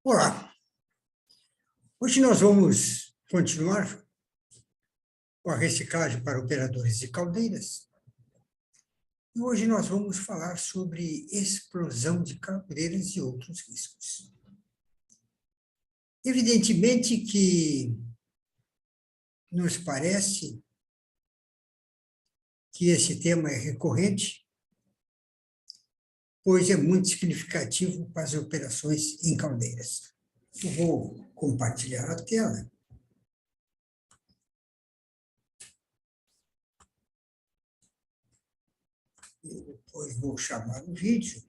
Olá, hoje nós vamos continuar com a reciclagem para operadores de caldeiras. E hoje nós vamos falar sobre explosão de caldeiras e outros riscos. Evidentemente que nos parece que esse tema é recorrente, pois é muito significativo para as operações em caldeiras. Eu vou compartilhar a tela. E depois vou chamar o vídeo.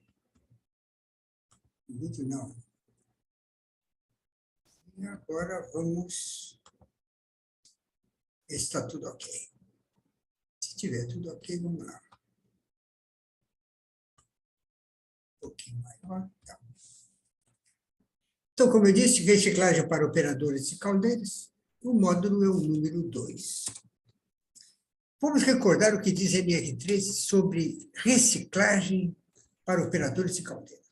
O vídeo não. E agora vamos... Está tudo ok. Se tiver tudo ok, vamos lá. Um pouquinho maior. Tá. Então, como eu disse, reciclagem para operadores de caldeiras. O módulo é o número 2. Vamos recordar o que diz a NR13 sobre reciclagem para operadores de caldeira.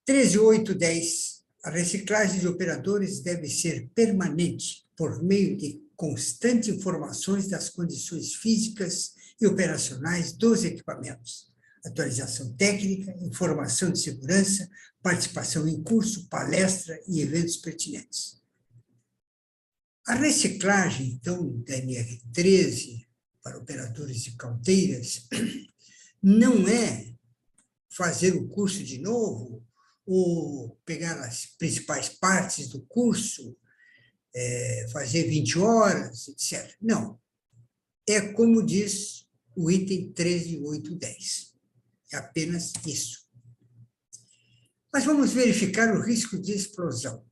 13.8.10. A reciclagem de operadores deve ser permanente por meio de constantes informações das condições físicas e operacionais dos equipamentos, atualização técnica, informação de segurança, participação em curso, palestra e eventos pertinentes. A reciclagem, então, da NR13 para operadores de caldeiras não é fazer o curso de novo ou pegar as principais partes do curso, fazer 20 horas, etc. Não. É como diz o item 13.8.10. É apenas isso. Mas vamos verificar o risco de explosão.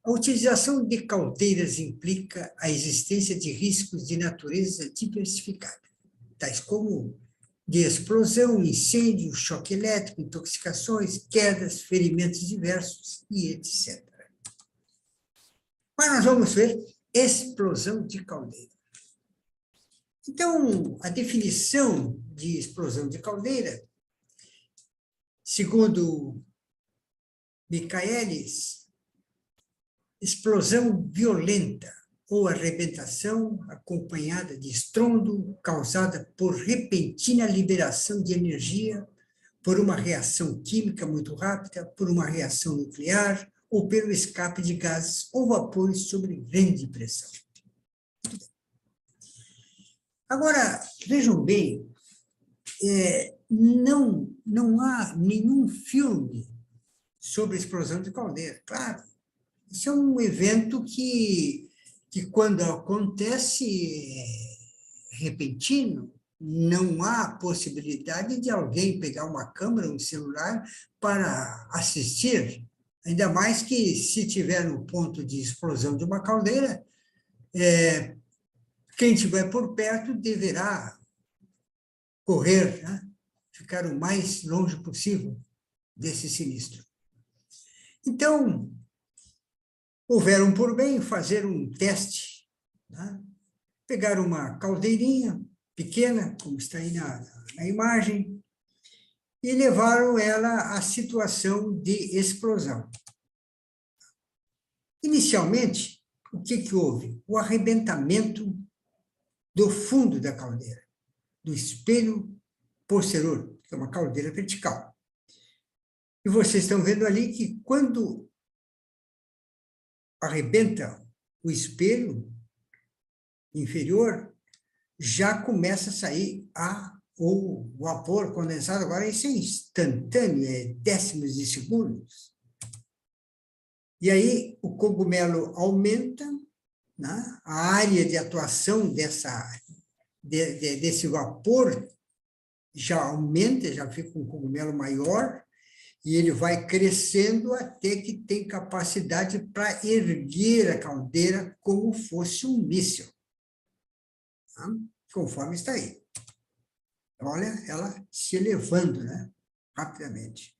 A utilização de caldeiras implica a existência de riscos de natureza diversificada, tais como de explosão, incêndio, choque elétrico, intoxicações, quedas, ferimentos diversos e etc. Mas nós vamos ver explosão de caldeira. Então, a definição de explosão de caldeira, segundo Michaelis, explosão violenta ou arrebentação acompanhada de estrondo causada por repentina liberação de energia, por uma reação química muito rápida, por uma reação nuclear ou pelo escape de gases ou vapores sobre grande pressão. Agora, vejam bem, não há nenhum filme sobre explosão de caldeira. Claro, isso é um evento que quando acontece repentino, não há possibilidade de alguém pegar uma câmera, um celular, para assistir, ainda mais que se tiver no ponto de explosão de uma caldeira, quem estiver por perto deverá correr, né? Ficar o mais longe possível desse sinistro. Então, houveram por bem fazer um teste, né? Pegar uma caldeirinha pequena, como está aí na imagem, e levaram ela à situação de explosão. Inicialmente, o que houve? O arrebentamento do fundo da caldeira, do espelho posterior, que é uma caldeira vertical. E vocês estão vendo ali que quando arrebenta o espelho inferior, já começa a sair o vapor condensado. Agora isso é instantâneo, é décimos de segundos. E aí o cogumelo aumenta, né? A área de atuação desse vapor já aumenta, já fica um cogumelo maior, e ele vai crescendo até que tem capacidade para erguer a caldeira como fosse um míssil. Tá? Conforme está aí. Olha ela se elevando, né? Rapidamente.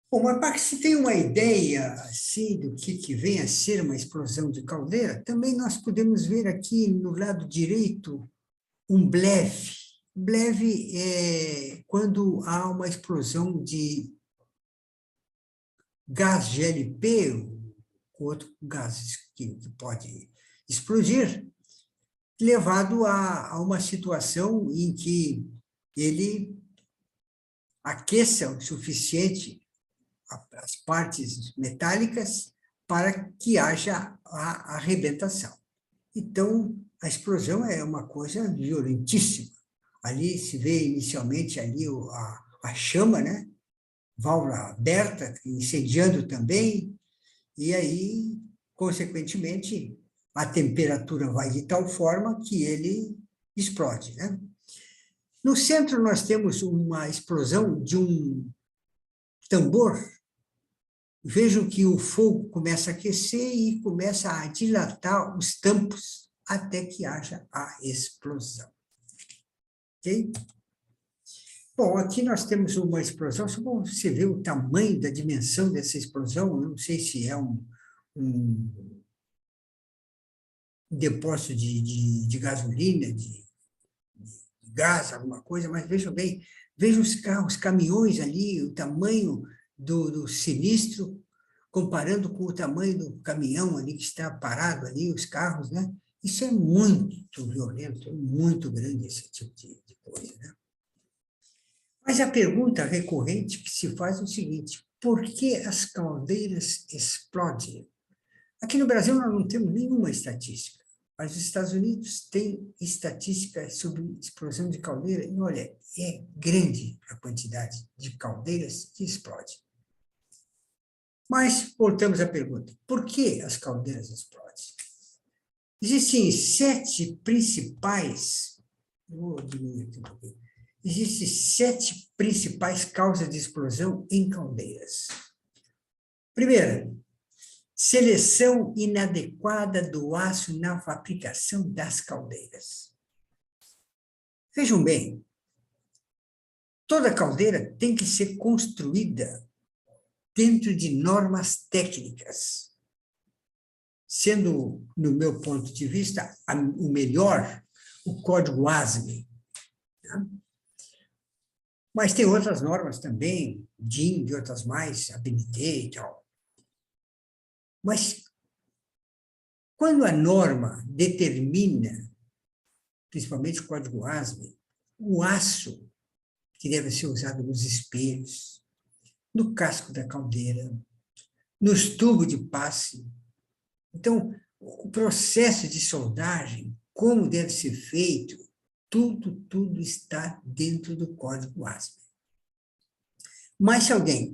Bom, mas para que se tenha uma ideia assim, do que vem a ser uma explosão de caldeira, também nós podemos ver aqui no lado direito um bleve. Bleve é quando há uma explosão de gás GLP, outro gás que pode explodir, levado a uma situação em que ele aqueça o suficiente as partes metálicas para que haja a arrebentação. Então, a explosão é uma coisa violentíssima. Ali se vê inicialmente ali a chama, né? Válvula aberta, incendiando também, e aí, consequentemente, a temperatura vai de tal forma que ele explode, né? No centro, nós temos uma explosão de um tambor. Vejam que o fogo começa a aquecer e começa a dilatar os tampos até que haja a explosão. Ok? Bom, aqui nós temos uma explosão, só para você ver o tamanho da dimensão dessa explosão, eu não sei se é um depósito de gasolina, de gás, alguma coisa, mas vejam bem, vejam os carros, caminhões ali, o tamanho do sinistro, comparando com o tamanho do caminhão ali que está parado ali, os carros, né? Isso é muito violento, é muito grande esse tipo de coisa, né? Mas a pergunta recorrente que se faz é o seguinte: por que as caldeiras explodem? Aqui no Brasil nós não temos nenhuma estatística, mas os Estados Unidos têm estatísticas sobre explosão de caldeira, e olha, é grande a quantidade de caldeiras que explodem. Mas voltamos à pergunta: por que as caldeiras explodem? Existem 7 principais, vou diminuir aqui um pouquinho, existem 7 principais causas de explosão em caldeiras. Primeira, seleção inadequada do aço na fabricação das caldeiras. Vejam bem, toda caldeira tem que ser construída dentro de normas técnicas, sendo, no meu ponto de vista, o melhor, o código ASME. Né? Mas tem outras normas também, DIN e outras mais, ABNT e tal. Mas quando a norma determina, principalmente o código ASME, o aço que deve ser usado nos espelhos, no casco da caldeira, nos tubos de passe. Então, o processo de soldagem, como deve ser feito, tudo está dentro do código ASME. Mas se alguém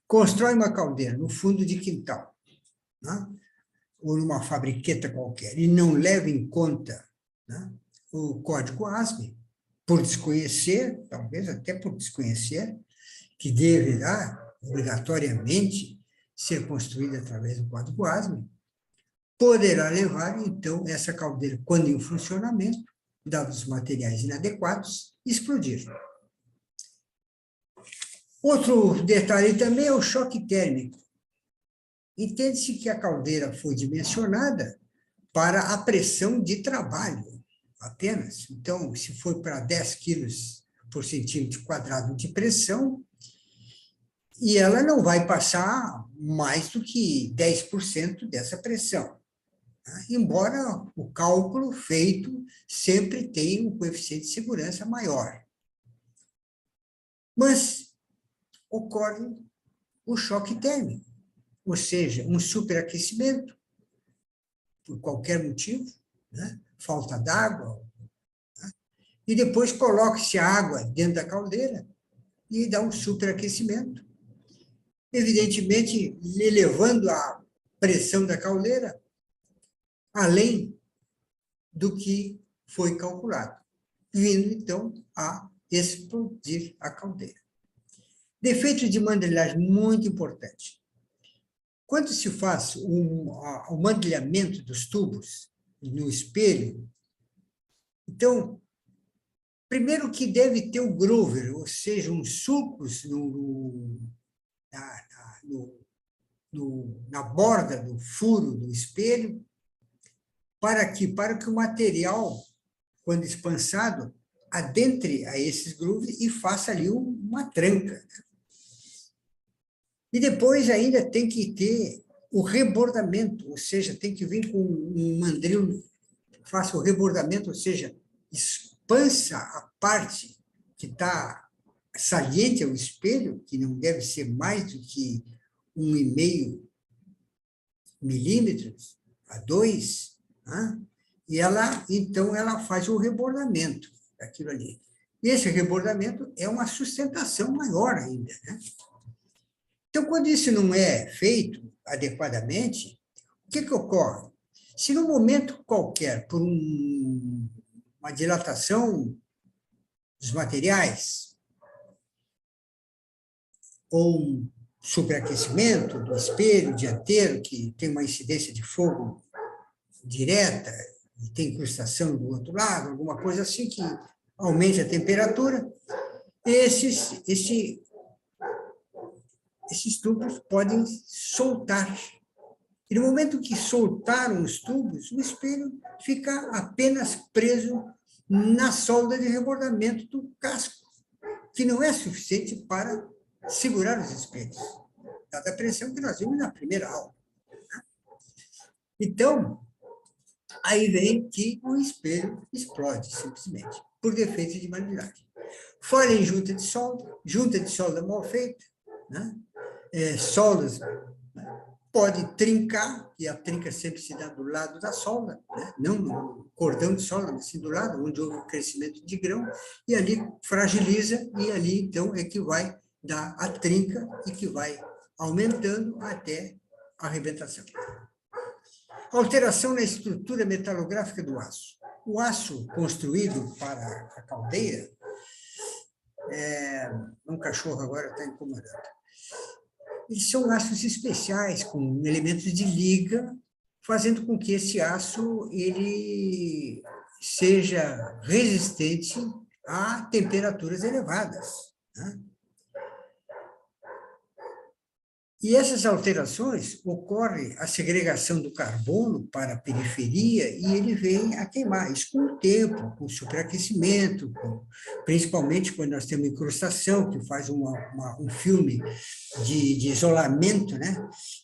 constrói uma caldeira no fundo de quintal, né, ou numa fabriqueta qualquer, e não leva em conta, né, o código ASME, por desconhecer, talvez até por desconhecer, que deverá obrigatoriamente ser construída através do código ASME, poderá levar, então, essa caldeira, quando em funcionamento, dados os materiais inadequados, explodir. Outro detalhe também é o choque térmico. Entende-se que a caldeira foi dimensionada para a pressão de trabalho, apenas. Então, se for para 10 quilos por centímetro quadrado de pressão, e ela não vai passar mais do que 10% dessa pressão. Embora o cálculo feito sempre tenha um coeficiente de segurança maior. Mas ocorre o choque térmico, ou seja, um superaquecimento, por qualquer motivo, né? Falta d'água, né? E depois coloca-se a água dentro da caldeira e dá um superaquecimento, evidentemente elevando a pressão da caldeira além do que foi calculado, vindo, então, a explodir a caldeira. Defeito de mandelagem muito importante. Quando se faz o mandelhamento dos tubos no espelho, então, primeiro que deve ter o groover, ou seja, uns sulcos na borda do furo do espelho, para que o material, quando espansado, adentre a esses grooves e faça ali uma tranca. E depois ainda tem que ter o rebordamento, ou seja, tem que vir com um mandril que faça o rebordamento, ou seja, expansa a parte que está saliente ao espelho, que não deve ser mais do que 1,5 milímetros a 2, né? E então, ela faz o rebordamento daquilo ali. E esse rebordamento é uma sustentação maior ainda, né? Então, quando isso não é feito adequadamente, o que ocorre? Se num momento qualquer, por uma dilatação dos materiais, ou um superaquecimento do espelho dianteiro, que tem uma incidência de fogo direta, e tem incrustação do outro lado, alguma coisa assim que aumente a temperatura, esses tubos podem soltar. E no momento que soltaram os tubos, o espelho fica apenas preso na solda de rebordamento do casco, que não é suficiente para segurar os espelhos, dada a pressão que nós vimos na primeira aula. Então, aí vem que o espelho explode, simplesmente, por defeito de manualidade. Falha em junta de solda mal feita, né? Soldas, né? Pode trincar, e a trinca sempre se dá do lado da solda, né? Não no cordão de solda, mas sim do lado, onde houve o crescimento de grão, e ali fragiliza, e ali, então, é que vai dar a trinca e que vai aumentando até a arrebentação. Alteração na estrutura metalográfica do aço. O aço construído para a caldeira, um cachorro agora está incomodando. Eles são aços especiais, com elementos de liga, fazendo com que esse aço ele seja resistente a temperaturas elevadas, né? E essas alterações ocorrem a segregação do carbono para a periferia e ele vem a queimar. Isso com o tempo, com o superaquecimento, principalmente quando nós temos incrustação, que faz um filme de isolamento, né?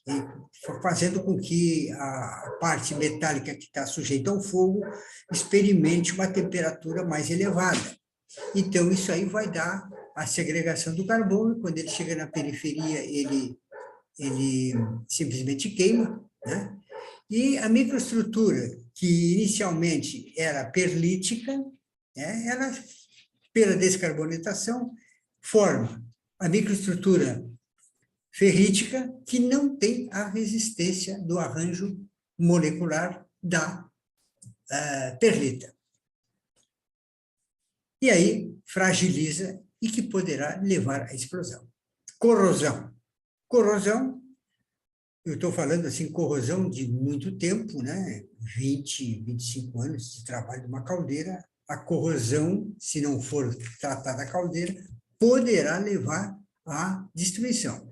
E fazendo com que a parte metálica que está sujeita ao fogo experimente uma temperatura mais elevada. Então, isso aí vai dar a segregação do carbono. Quando ele chega na periferia, ele simplesmente queima, né? E a microestrutura, que inicialmente era perlítica, né? Ela, pela descarbonatação, forma a microestrutura ferrítica, que não tem a resistência do arranjo molecular da perlita. E aí fragiliza e que poderá levar à explosão. Corrosão. Corrosão, eu estou falando assim, corrosão de muito tempo, né? 20, 25 anos de trabalho de uma caldeira. A corrosão, se não for tratada a caldeira, poderá levar à destruição.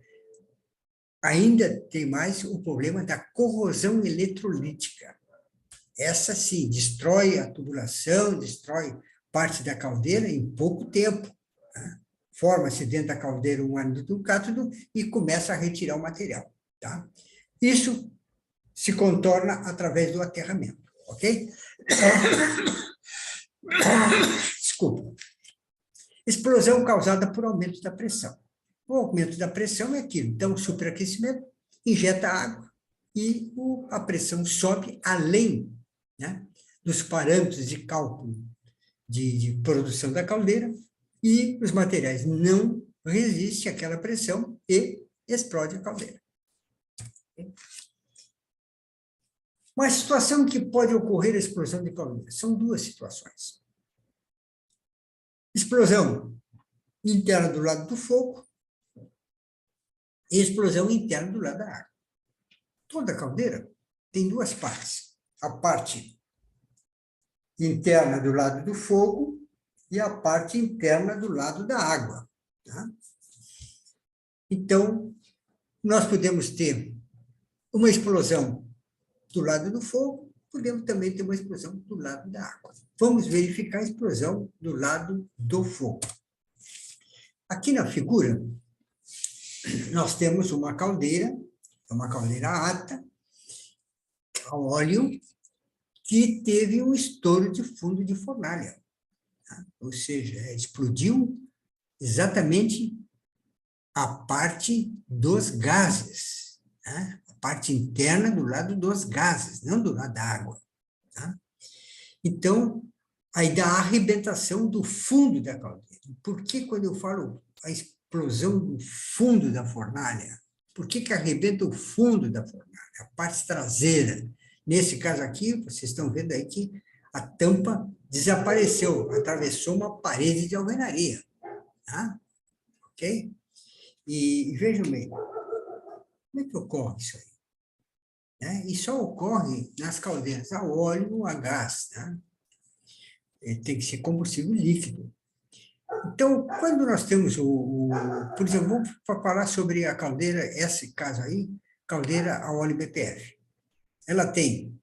Ainda tem mais o problema da corrosão eletrolítica. Essa, sim, destrói a tubulação, destrói parte da caldeira em pouco tempo, né? Forma-se dentro da caldeira um ânido cátodo e começa a retirar o material, tá? Isso se contorna através do aterramento, ok? Desculpa. Explosão causada por aumento da pressão. O aumento da pressão é aquilo. Então, o superaquecimento injeta água e a pressão sobe além, né, dos parâmetros de cálculo de produção da caldeira, e os materiais não resistem àquela pressão e explode a caldeira. Uma situação que pode ocorrer a explosão de caldeira. São duas situações. Explosão interna do lado do fogo e explosão interna do lado da água. Toda caldeira tem duas partes. A parte interna do lado do fogo e a parte interna do lado da água, tá? Então, nós podemos ter uma explosão do lado do fogo, podemos também ter uma explosão do lado da água. Vamos verificar a explosão do lado do fogo. Aqui na figura, nós temos uma caldeira alta, a óleo, que teve um estouro de fundo de fornalha, tá? Ou seja, explodiu exatamente a parte dos gases, né? A parte interna do lado dos gases, não do lado da água, tá? Então, aí dá a arrebentação do fundo da caldeira. Por que, quando eu falo a explosão do fundo da fornalha, por que arrebenta o fundo da fornalha, a parte traseira? Nesse caso aqui, vocês estão vendo aí que a tampa desapareceu, atravessou uma parede de alvenaria, tá? Ok? E vejam bem, como é que ocorre isso aí? Né? E só ocorre nas caldeiras a óleo ou a gás, tá? Tem que ser combustível líquido. Então, quando nós temos por exemplo, vamos falar sobre a caldeira, esse caso aí, caldeira a óleo BPF. Ela tem,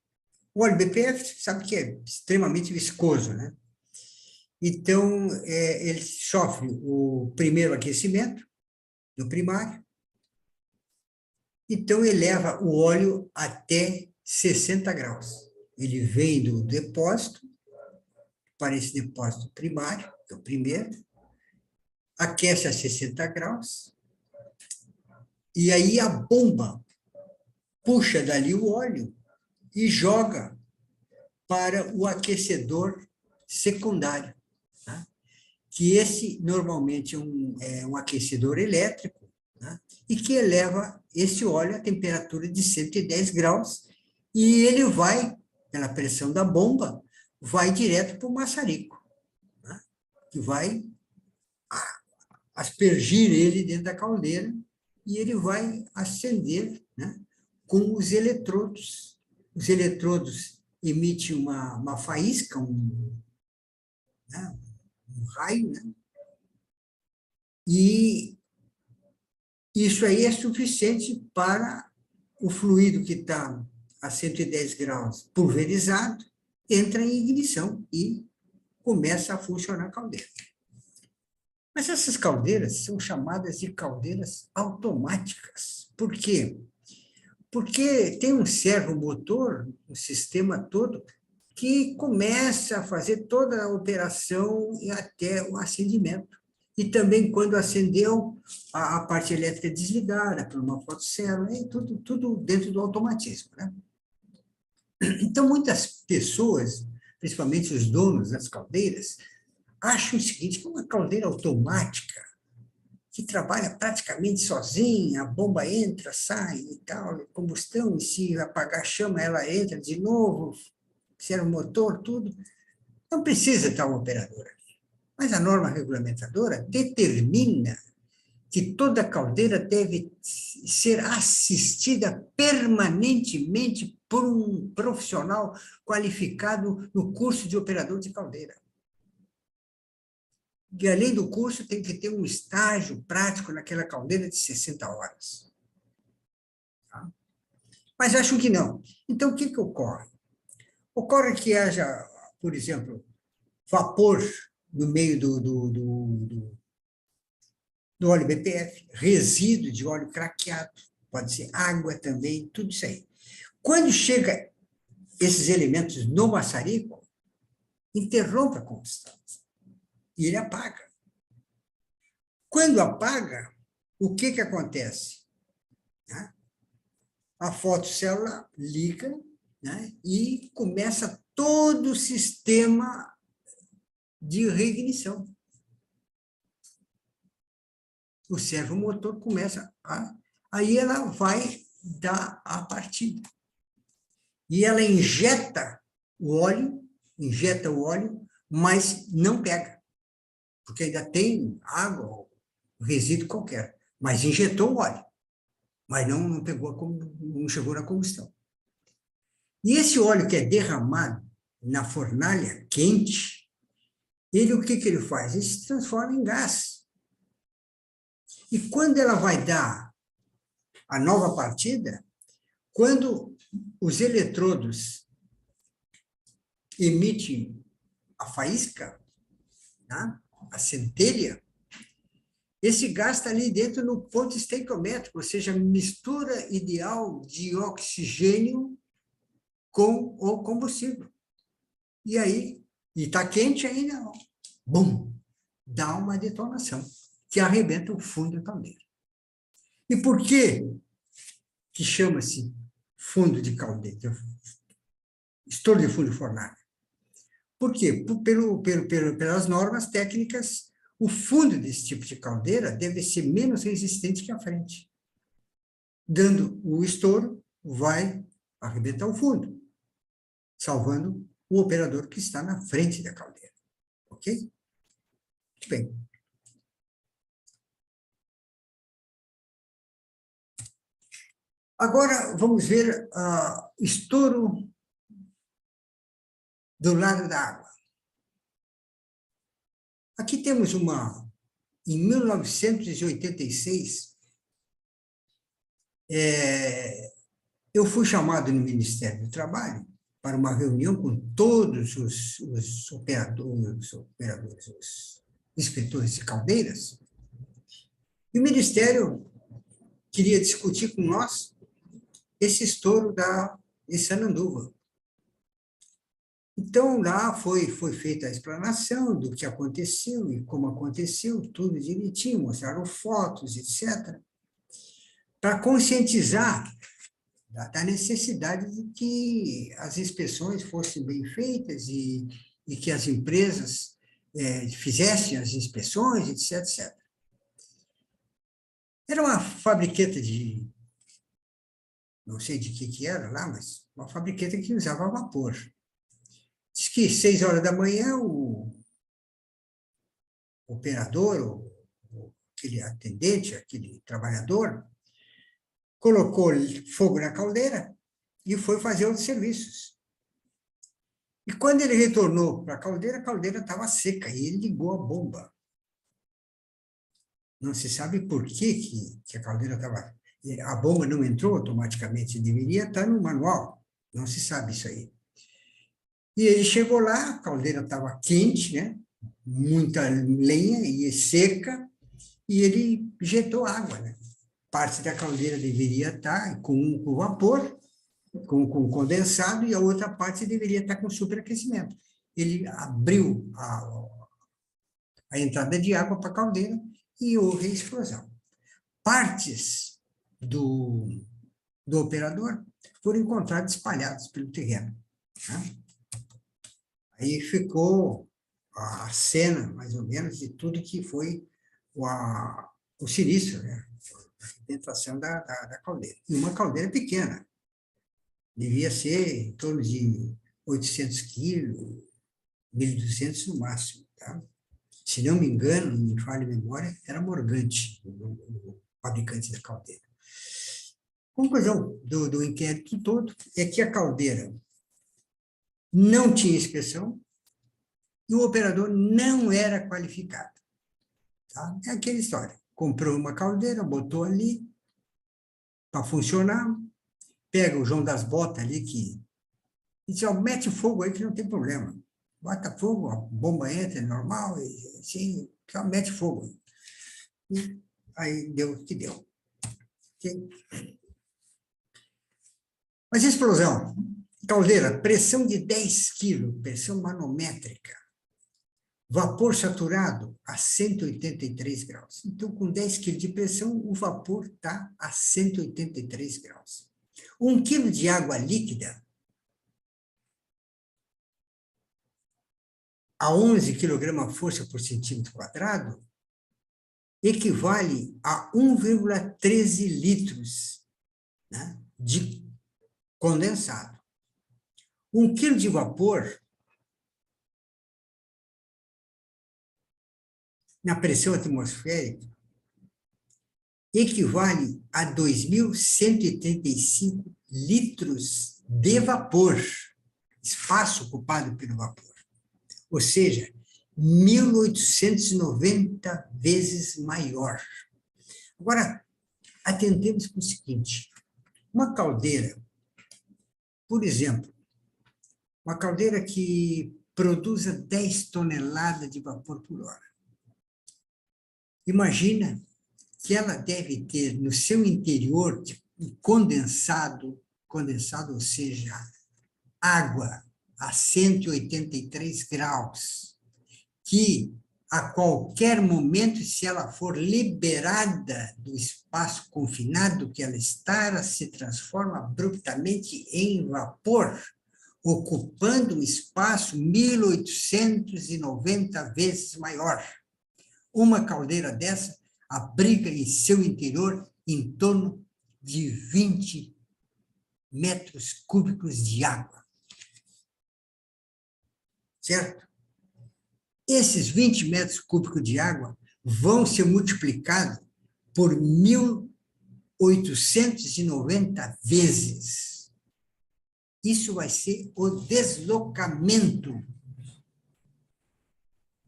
o óleo BPF, sabe que é extremamente viscoso, né? Então, ele sofre o primeiro aquecimento, no primário, então eleva o óleo até 60 graus. Ele vem do depósito, para esse depósito primário, que é o primeiro, aquece a 60 graus, e aí a bomba puxa dali o óleo e joga para o aquecedor secundário, tá? Que esse normalmente é um aquecedor elétrico, tá? E que eleva esse óleo a temperatura de 110 graus e ele vai, pela pressão da bomba, vai direto para o maçarico, tá? Que vai aspergir ele dentro da caldeira e ele vai acender, né, com os eletrodos. Os eletrodos emitem uma faísca, né, um raio, né, e isso aí é suficiente para o fluido que está a 110 graus pulverizado, entra em ignição e começa a funcionar a caldeira. Mas essas caldeiras são chamadas de caldeiras automáticas. Por quê? Porque tem um servomotor, um sistema todo, que começa a fazer toda a operação e até o acendimento. E também, quando acendeu, a parte elétrica é desligada por uma fotocélula, e tudo dentro do automatismo, né? Então, muitas pessoas, principalmente os donos das caldeiras, acham o seguinte, que uma caldeira automática, que trabalha praticamente sozinha, a bomba entra, sai e tal, combustão, e se apagar a chama, ela entra de novo, se era o motor, tudo. Não precisa estar um operador aqui. Mas a norma regulamentadora determina que toda caldeira deve ser assistida permanentemente por um profissional qualificado no curso de operador de caldeira. E, além do curso, tem que ter um estágio prático naquela caldeira de 60 horas. Tá? Mas acho que não. Então, o que ocorre? Ocorre que haja, por exemplo, vapor no meio do óleo BPF, resíduo de óleo craqueado, pode ser água também, tudo isso aí. Quando chega esses elementos no maçarico, interrompe a combustão e ele apaga. Quando apaga, o que acontece? A fotocélula liga, né, e começa todo o sistema de reignição. O servomotor começa aí ela vai dar a partida. E ela injeta o óleo, mas não pega, porque ainda tem água ou resíduo qualquer, mas injetou o óleo, mas não pegou, não chegou na combustão. E esse óleo que é derramado na fornalha quente, o que ele faz? Ele se transforma em gás. E quando ela vai dar a nova partida, quando os eletrodos emitem a faísca, tá? A centelha, esse gás está ali dentro no ponto estequiométrico, ou seja, mistura ideal de oxigênio com o combustível. E aí, e está quente ainda, bum, dá uma detonação, que arrebenta o fundo da caldeira. E por que chama-se fundo de caldeira, estouro de fundo de fornalha? Por quê? Pelas normas técnicas, o fundo desse tipo de caldeira deve ser menos resistente que a frente. Dando o estouro, vai arrebentar o fundo, salvando o operador que está na frente da caldeira. Ok? Muito bem. Agora, vamos ver estouro do lado da água. Aqui temos em 1986, eu fui chamado no Ministério do Trabalho para uma reunião com todos os operadores, os inspetores de caldeiras, e o Ministério queria discutir com nós esse estouro de Sananduva. Então, lá foi feita a explanação do que aconteceu e como aconteceu, tudo direitinho, mostraram fotos, etc., para conscientizar da necessidade de que as inspeções fossem bem feitas e que as empresas fizessem as inspeções, etc., etc. Era uma fabriqueta não sei de que era lá, mas uma fabriqueta que usava vapor. Diz que 6 horas da manhã o operador, aquele atendente, aquele trabalhador, colocou fogo na caldeira e foi fazer os serviços. E quando ele retornou para a caldeira estava seca e ele ligou a bomba. Não se sabe por que a caldeira estava... A bomba não entrou automaticamente, deveria estar no manual. Não se sabe isso aí. E ele chegou lá, a caldeira estava quente, né? Muita lenha e seca, e ele injetou água, né? Parte da caldeira deveria estar com vapor, com condensado, e a outra parte deveria estar com superaquecimento. Ele abriu a entrada de água para a caldeira e houve a explosão. Partes do operador foram encontradas espalhadas pelo terreno. Né? Aí ficou a cena, mais ou menos, de tudo que foi o sinistro, né? A arrebentação da caldeira. E uma caldeira pequena, devia ser em torno de 800 quilos, 1.200 no máximo. Tá? Se não me engano, não me falha a memória, era Morgante, o fabricante da caldeira. Conclusão do inquérito todo é que a caldeira não tinha inspeção e o operador não era qualificado. Tá? É aquela história. Comprou uma caldeira, botou ali para funcionar, pega o João das Botas ali que diz, ó, mete fogo aí que não tem problema. Bota fogo, a bomba entra, é normal, e assim, só mete fogo. E aí deu o que deu. Okay? Mas explosão, caldeira, pressão de 10 quilos, pressão manométrica, vapor saturado a 183 graus. Então, com 10 quilos de pressão, o vapor está a 183 graus. 1 quilo de água líquida a 11 kg/força por centímetro quadrado equivale a 1,13 litros, né, de condensado. 1 quilo de vapor na pressão atmosférica equivale a 2.135 litros de vapor, espaço ocupado pelo vapor. Ou seja, 1.890 vezes maior. Agora, atendemos para o seguinte, uma caldeira, por exemplo, uma caldeira que produza 10 toneladas de vapor por hora. Imagina que ela deve ter no seu interior um condensado, ou seja, água a 183 graus, que a qualquer momento, se ela for liberada do espaço confinado que ela está, ela se transforma abruptamente em vapor, ocupando um espaço 1.890 vezes maior. Uma caldeira dessa abriga em seu interior em torno de 20 metros cúbicos de água. Certo? Esses 20 metros cúbicos de água vão ser multiplicados por 1.890 vezes. Isso vai ser o deslocamento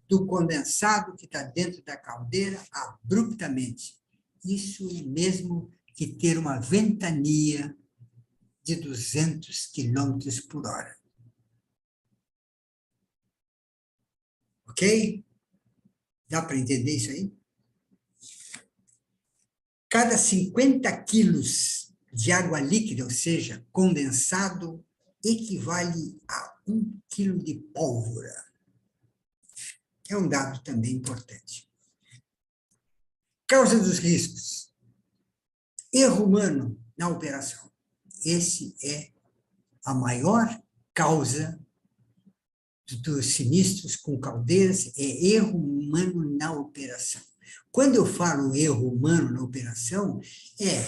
do condensado que está dentro da caldeira abruptamente. Isso mesmo que ter uma ventania de 200 quilômetros por hora. Ok? Dá para entender isso aí? Cada 50 quilos de água líquida, ou seja, condensado, equivale a 1 quilo de pólvora. É um dado também importante. Causa dos riscos. Erro humano na operação. Esse é a maior causa dos sinistros com caldeiras, é erro humano na operação. Quando eu falo erro humano na operação, é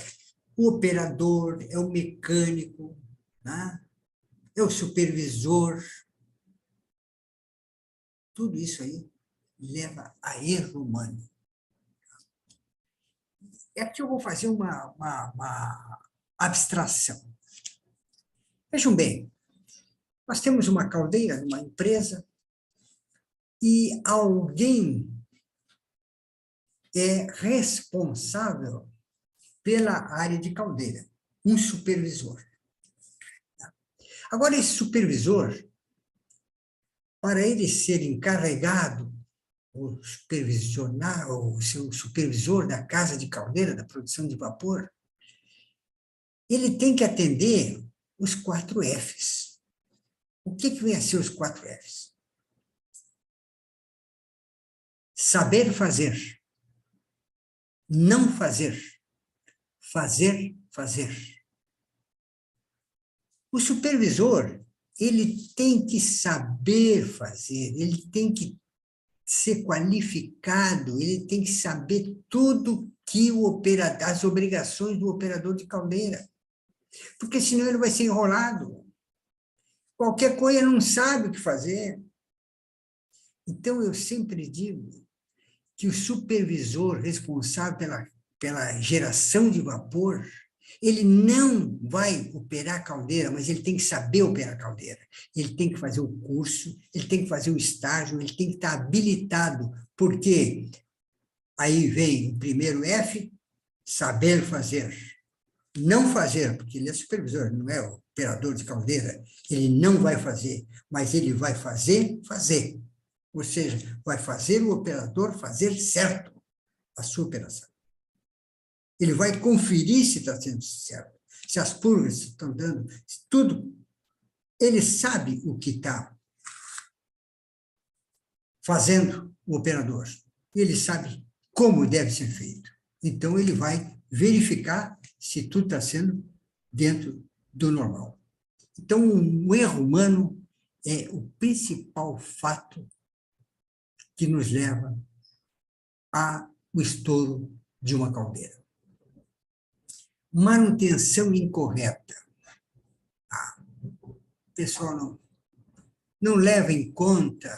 o operador, é o mecânico, né? É o supervisor. Tudo isso aí leva a erro humano. É que eu vou fazer uma abstração. Vejam bem, nós temos uma caldeira numa empresa e alguém é responsável pela área de caldeira, um supervisor. Agora, esse supervisor, para ele ser encarregado, ou supervisionar, ou ser o supervisor da casa de caldeira, da produção de vapor, ele tem que atender os 4 Fs. O que vem a ser os 4 Fs? Saber fazer, não fazer, fazer, fazer. O supervisor, ele tem que saber fazer, ele tem que ser qualificado, ele tem que saber tudo que o operador, as obrigações do operador de caldeira, porque senão ele vai ser enrolado. Qualquer coisa não sabe o que fazer. Então, eu sempre digo que o supervisor responsável pela geração de vapor, ele não vai operar a caldeira, mas ele tem que saber operar a caldeira. Ele tem que fazer o curso, ele tem que fazer o estágio, ele tem que estar habilitado, porque aí vem o primeiro F, saber fazer. Não fazer, porque ele é supervisor, não é operador de caldeira, ele não vai fazer, mas ele vai fazer, fazer. Ou seja, vai fazer o operador fazer certo a sua operação. Ele vai conferir se está sendo certo, se as purgas estão dando, tudo. Ele sabe o que está fazendo o operador. Ele sabe como deve ser feito. Então, ele vai verificar se tudo está sendo dentro do normal. Então, o erro humano é o principal fato que nos leva ao estouro de uma caldeira. Manutenção incorreta. O pessoal não leva em conta,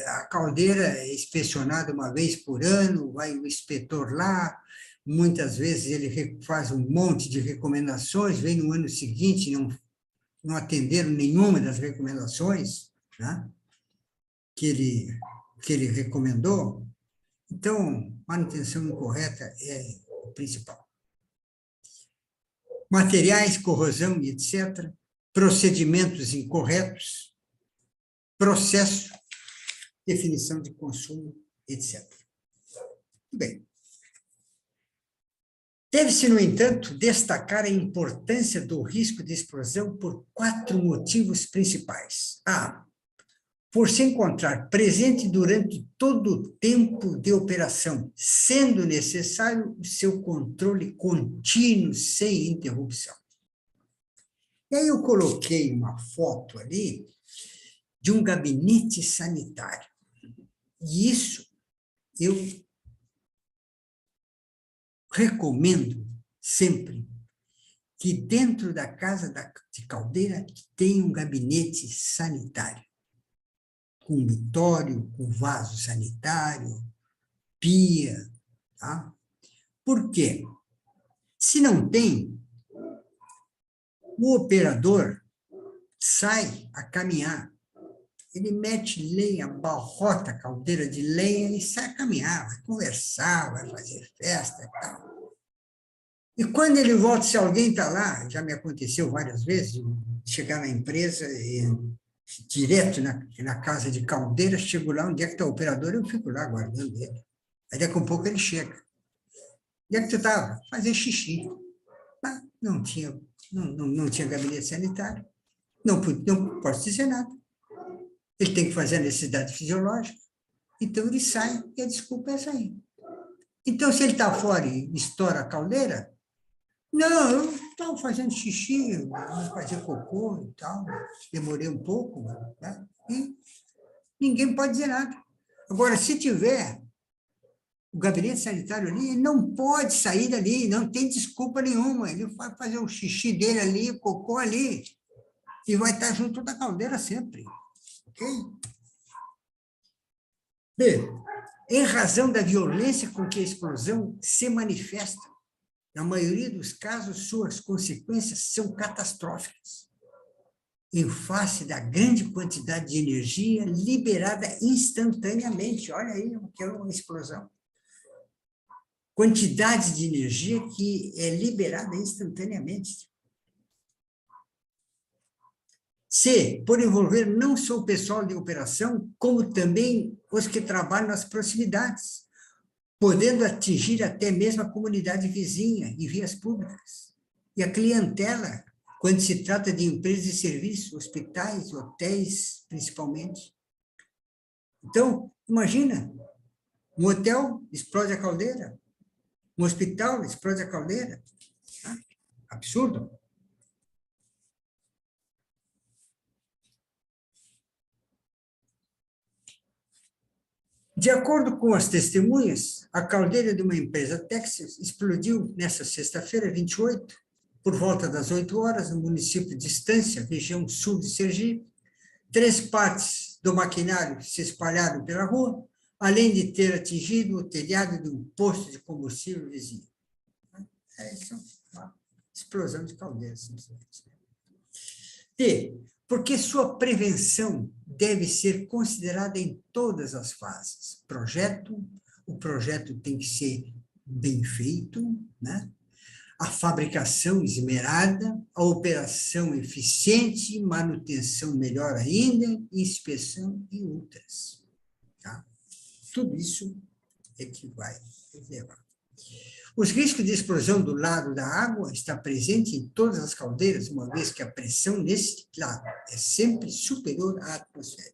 a caldeira é inspecionada uma vez por ano, vai o inspetor lá, muitas vezes ele faz um monte de recomendações, vem no ano seguinte, não atenderam nenhuma das recomendações, né, que ele recomendou. Então, manutenção incorreta é o principal. Materiais, corrosão e etc., procedimentos incorretos, processo, definição de consumo, etc. Bem. Deve-se, no entanto, destacar a importância do risco de explosão por 4 motivos principais. A. Por se encontrar presente durante todo o tempo de operação, sendo necessário o seu controle contínuo, sem interrupção. E aí eu coloquei uma foto ali de um gabinete sanitário. E isso eu recomendo sempre que dentro da casa de Caldeira tenha um gabinete sanitário, com mitório, com vaso sanitário, pia, tá? Por quê? Se não tem, o operador sai a caminhar, ele mete lenha, abarrota a caldeira de lenha e sai a caminhar, vai conversar, vai fazer festa e tal. E quando ele volta, se alguém está lá, já me aconteceu várias vezes, chegar na empresa e direto na casa de caldeira, chego lá, onde é que está o operador, eu fico lá aguardando ele. Aí daqui a pouco ele chega. Onde é que tu estava? Fazer xixi. Ah, não tinha gabinete sanitário. Não posso dizer nada. Ele tem que fazer a necessidade fisiológica. Então ele sai e a desculpa é essa aí. Então, se ele está fora e estoura a caldeira, não, eu estava fazendo xixi, fazer cocô e tal, demorei um pouco, né? E ninguém pode dizer nada. Agora, se tiver o gabinete sanitário ali, ele não pode sair dali, não tem desculpa nenhuma, ele vai fazer o xixi dele ali, o cocô ali, e vai estar junto da caldeira sempre, ok? B, em razão da violência com que a explosão se manifesta, na maioria dos casos, suas consequências são catastróficas, em face da grande quantidade de energia liberada instantaneamente. Olha aí o que é uma explosão. Quantidade de energia que é liberada instantaneamente. C, por envolver não só o pessoal de operação, como também os que trabalham nas proximidades, podendo atingir até mesmo a comunidade vizinha e vias públicas. E a clientela, quando se trata de empresas de serviço, hospitais, hotéis, principalmente. Então, imagina, um hotel explode a caldeira, um hospital explode a caldeira. Absurdo. De acordo com as testemunhas, a caldeira de uma empresa Texas explodiu nesta sexta-feira, 28, por volta das 8 horas, no município de Estância, região sul de Sergipe. 3 partes do maquinário se espalharam pela rua, além de ter atingido o telhado de um posto de combustível vizinho. Isso é uma explosão de caldeira, simplesmente. D, porque sua prevenção deve ser considerada em todas as fases. O projeto tem que ser bem feito, né? A fabricação esmerada, a operação eficiente, manutenção melhor ainda, inspeção e outras. Tá? Tudo isso é que vai levar. Os riscos de explosão do lado da água está presente em todas as caldeiras, uma vez que a pressão nesse lado é sempre superior à atmosfera.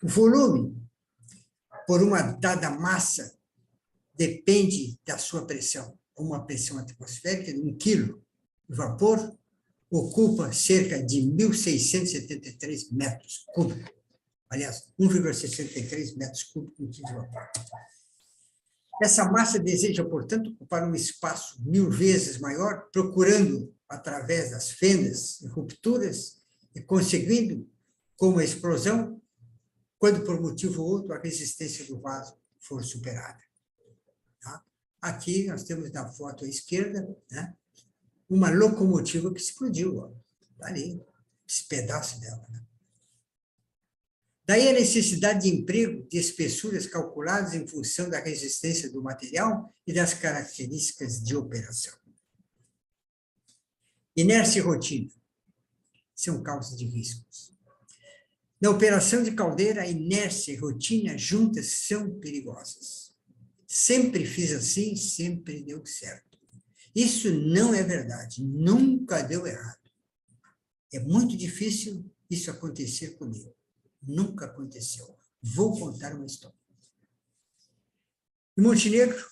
O volume, por uma dada massa, depende da sua pressão. Uma pressão atmosférica de 1 quilo de vapor ocupa cerca de 1.673 metros cúbicos. Aliás, 1,63 metros cúbicos um quilo de vapor. Essa massa deseja, portanto, ocupar um espaço 1000 vezes maior, procurando, através das fendas e rupturas, e conseguindo, com uma explosão, quando por motivo ou outro a resistência do vaso for superada. Tá? Aqui nós temos na foto à esquerda, né, uma locomotiva que explodiu. Está ali, esse pedaço dela. Né? Daí a necessidade de emprego de espessuras calculadas em função da resistência do material e das características de operação. Inércia e rotina são causas de riscos. Na operação de caldeira, a inércia e rotina juntas são perigosas. Sempre fiz assim, sempre deu certo. Isso não é verdade, nunca deu errado. É muito difícil isso acontecer comigo. Nunca aconteceu. Vou contar uma história. Em Montenegro,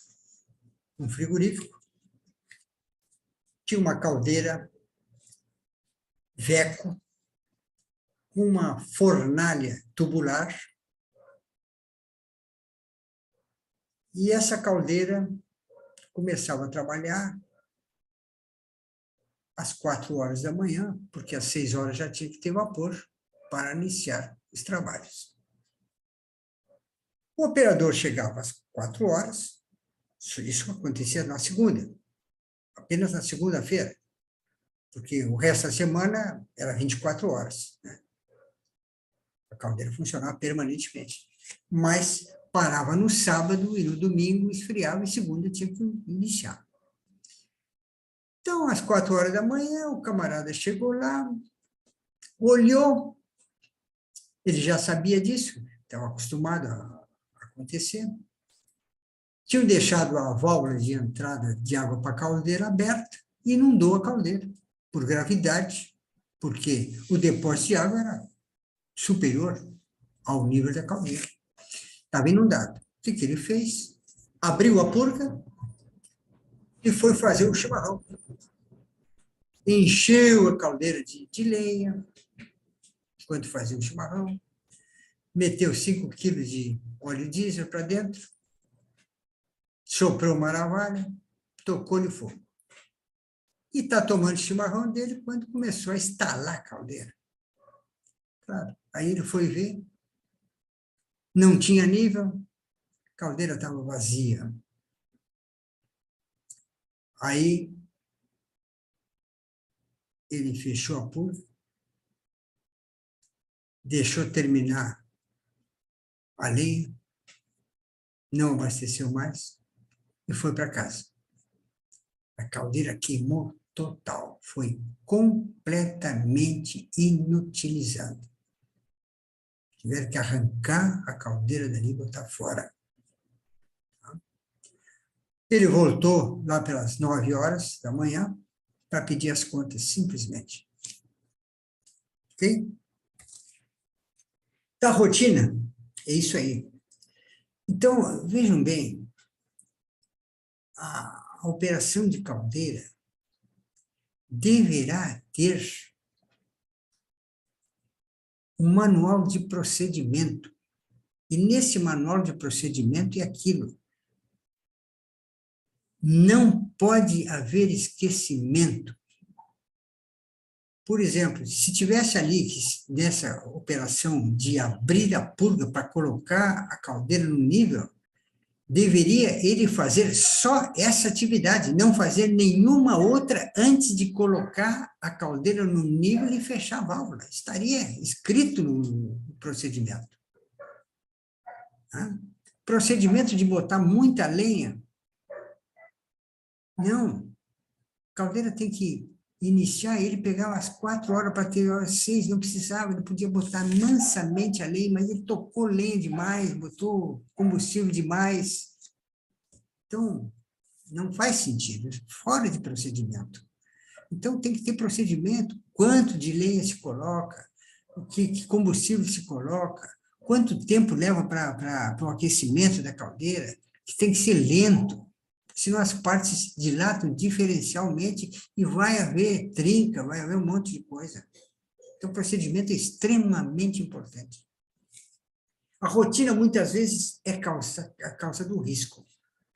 um frigorífico, tinha uma caldeira Veco, com uma fornalha tubular, e essa caldeira começava a trabalhar às 4 horas da manhã, porque às 6 horas já tinha que ter vapor para iniciar os trabalhos. O operador chegava às 4 horas, isso acontecia na segunda, apenas na segunda-feira, porque o resto da semana era 24 horas, né? A caldeira funcionava permanentemente. Mas parava no sábado e no domingo esfriava e segunda tinha que iniciar. Então, às 4 horas da manhã, o camarada chegou lá, olhou, ele já sabia disso, estava acostumado a acontecer. Tinham deixado a válvula de entrada de água para a caldeira aberta e inundou a caldeira, por gravidade, porque o depósito de água era superior ao nível da caldeira. Estava inundado. O que ele fez? Abriu a purga e foi fazer o chimarrão. Encheu a caldeira de lenha, enquanto fazia o chimarrão, meteu 5 quilos de óleo diesel para dentro, soprou uma navalha, tocou-lhe fogo. E está tomando chimarrão dele quando começou a estalar a caldeira. Claro, aí ele foi ver, não tinha nível, a caldeira estava vazia. Aí ele fechou a purga, deixou terminar a lenha, não abasteceu mais e foi para casa. A caldeira queimou total, foi completamente inutilizada. Tiveram que arrancar a caldeira dali e botar fora. Ele voltou lá pelas 9 horas da manhã para pedir as contas, simplesmente. Ok? Da rotina, é isso aí. Então, vejam bem, a operação de caldeira deverá ter um manual de procedimento. E nesse manual de procedimento é aquilo. Não pode haver esquecimento. Por exemplo, se tivesse ali, nessa operação de abrir a purga para colocar a caldeira no nível, deveria ele fazer só essa atividade, não fazer nenhuma outra antes de colocar a caldeira no nível e fechar a válvula. Estaria escrito no procedimento. Procedimento de botar muita lenha. Não. A caldeira tem que iniciar, ele pegava às 4 horas para ter às 6, não precisava, ele podia botar mansamente a lenha, mas ele tocou lenha demais, botou combustível demais. Então, não faz sentido, fora de procedimento. Então, tem que ter procedimento, quanto de lenha se coloca, que combustível se coloca, quanto tempo leva para o aquecimento da caldeira, que tem que ser lento, senão as partes dilatam diferencialmente e vai haver trinca, vai haver um monte de coisa. Então, o procedimento é extremamente importante. A rotina, muitas vezes, é a causa do risco.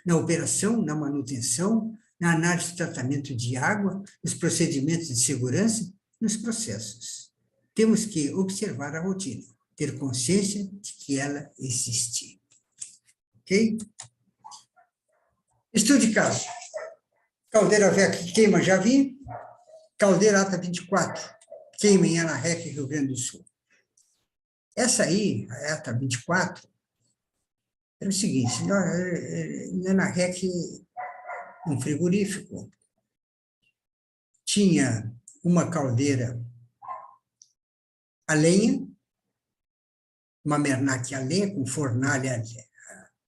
Na operação, na manutenção, na análise de tratamento de água, nos procedimentos de segurança, nos processos. Temos que observar a rotina, ter consciência de que ela existe. Ok? Estudo de caso. Caldeira Veca que queima, já vi. Caldeira Ata 24, queima em Ana-Rec, Rio Grande do Sul. Essa aí, a Ata 24, era o seguinte, em Ana-Rec, um frigorífico, tinha uma caldeira a lenha uma Mernac a lenha com fornalha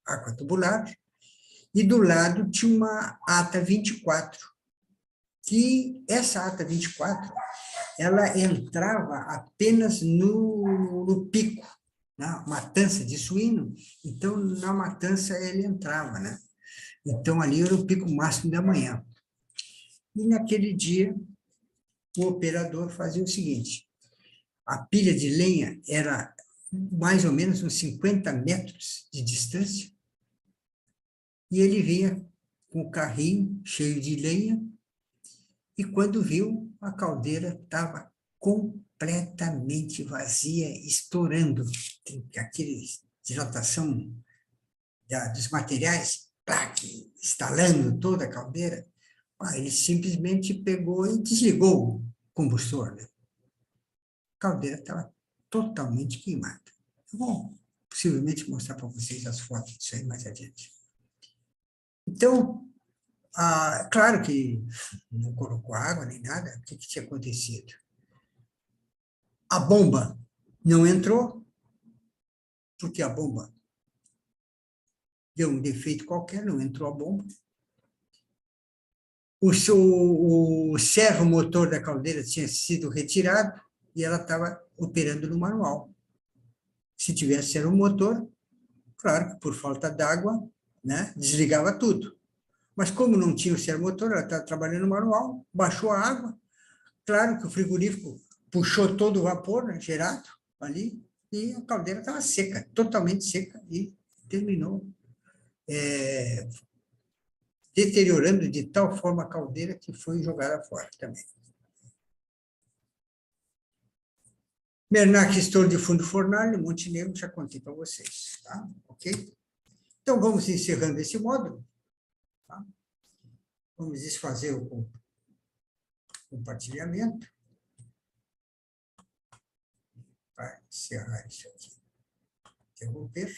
aquatubular, e do lado tinha uma ata 24, que essa ata 24, ela entrava apenas no pico, na matança de suíno, então na matança ele entrava, né? Então ali era o pico máximo da manhã. E naquele dia, o operador fazia o seguinte, a pilha de lenha era mais ou menos uns 50 metros de distância, e ele vinha com o carrinho cheio de lenha, e quando viu, a caldeira estava completamente vazia, estourando. Tem aquele dilatação dos materiais, estalando toda a caldeira. Ele simplesmente pegou e desligou o combustor, né? A caldeira estava totalmente queimada. Eu vou possivelmente mostrar para vocês as fotos disso aí mais adiante. Então, claro que não colocou água nem nada, o que tinha acontecido? A bomba não entrou, porque a bomba deu um defeito qualquer, não entrou a bomba. O servo-motor da caldeira tinha sido retirado e ela estava operando no manual. Se tivesse servo-motor, claro que por falta d'água, né, desligava tudo. Mas como não tinha o servo-motor, ela estava trabalhando no manual, baixou a água, claro que o frigorífico puxou todo o vapor, né, gerado ali, e a caldeira estava seca, totalmente seca, e terminou deteriorando de tal forma a caldeira que foi jogada fora também. Mernac estouro de fundo fornalha, Montenegro, já contei para vocês, tá? Ok? Então, vamos encerrando esse módulo, tá? Vamos desfazer o compartilhamento para encerrar isso aqui. Interromper.